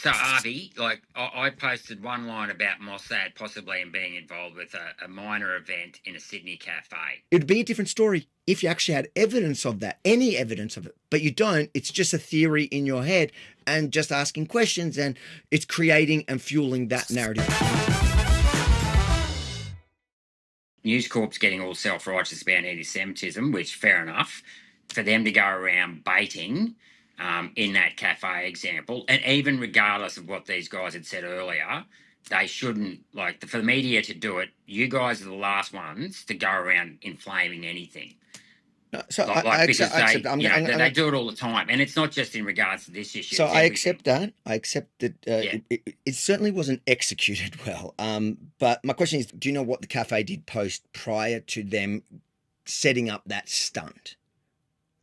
So, Avi, like I posted one line about Mossad possibly being involved with a minor event in a Sydney cafe. It'd be a different story if you actually had evidence of that, any evidence of it, but you don't. It's just a theory in your head and just asking questions, and it's creating and fueling that narrative. News Corp's getting all self-righteous about anti-Semitism, which, fair enough, for them to go around baiting in that cafe example, and even regardless of what these guys had said earlier, they shouldn't, like, for the media to do it, you guys are the last ones to go around inflaming anything. So I accept. They do it all the time, and it's not just in regards to this issue. So I accept that. I accept that it certainly wasn't executed well. But my question is, do you know what the cafe did post prior to them setting up that stunt?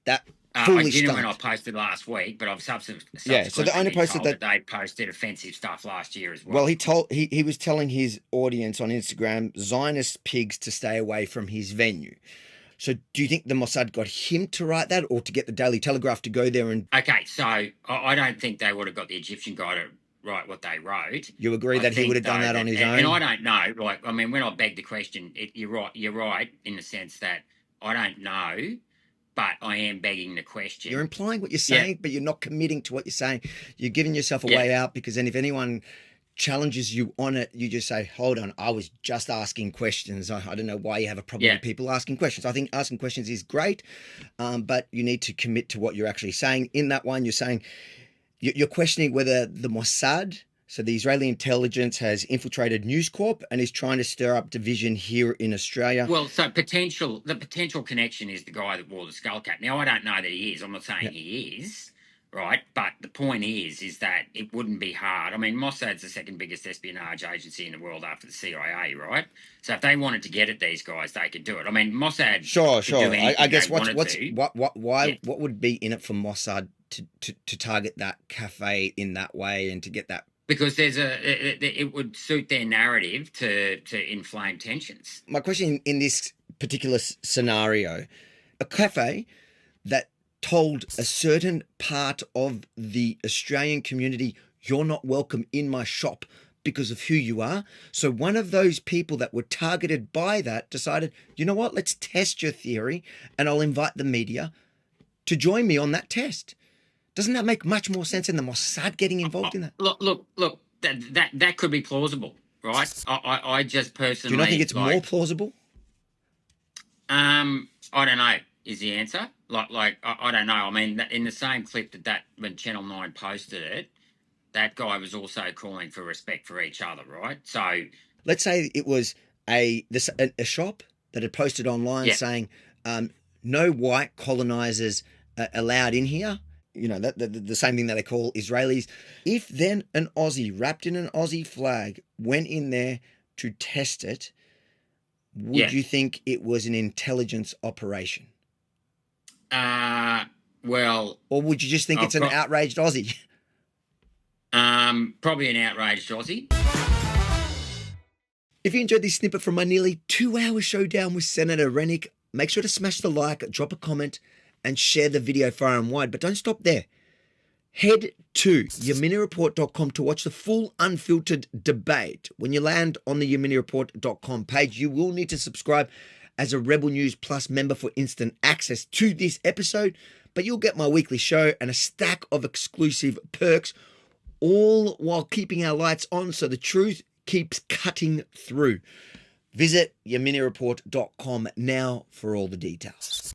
That fully I didn't stunt. when I posted last week, but I've subsequently so the owner posted that they posted offensive stuff last year as well. Well, he was telling his audience on Instagram, Zionist pigs, to stay away from his venue. So do you think the Mossad got him to write that, or to get the Daily Telegraph to go there and... Okay, so I don't think they would have got the Egyptian guy to write what they wrote. You agree that he would have done that on his own? And I don't know. Like, I mean, when I beg the question, you're right in the sense that I don't know, but I am begging the question. You're implying what you're saying, but you're not committing to what you're saying. You're giving yourself a way out, because then if anyone challenges you on it, you just say, hold on, I was just asking questions. I don't know why you have a problem with people asking questions. I think asking questions is great, but you need to commit to what you're actually saying. In that one, you're saying, you're questioning whether the Mossad, so the Israeli intelligence, has infiltrated News Corp and is trying to stir up division here in Australia. Well, so the potential connection is the guy that wore the skull cap. Now, I don't know that he is. I'm not saying he is. Right, but the point is that it wouldn't be hard. I mean, Mossad's the second biggest espionage agency in the world after the CIA, right? So if they wanted to get at these guys, they could do it. I mean, Mossad. Sure. I guess what would be in it for Mossad to target that cafe in that way and to get that? Because it would suit their narrative to inflame tensions. My question in this particular scenario, a cafe that told a certain part of the Australian community, you're not welcome in my shop because of who you are. So one of those people that were targeted by that decided, you know what, let's test your theory, and I'll invite the media to join me on that test. Doesn't that make much more sense than the Mossad getting involved in that? Look, that could be plausible, right? I just personally... Do you not think it's more plausible? I don't know, is the answer. I don't know. I mean, in the same clip that when Channel 9 posted it, that guy was also calling for respect for each other, right? So let's say it was a shop that had posted online saying, no white colonizers allowed in here. You know, the same thing that they call Israelis. If then an Aussie wrapped in an Aussie flag went in there to test it, would you think it was an intelligence operation? Well... Or would you just think it's an outraged Aussie? Probably an outraged Aussie. If you enjoyed this snippet from my nearly 2-hour showdown with Senator Rennick, make sure to smash the like, drop a comment, and share the video far and wide. But don't stop there. Head to YeminiReport.com to watch the full unfiltered debate. When you land on the YeminiReport.com page, you will need to subscribe as a Rebel News Plus member for instant access to this episode, but you'll get my weekly show and a stack of exclusive perks, all while keeping our lights on so the truth keeps cutting through. Visit YeminiReport.com now for all the details.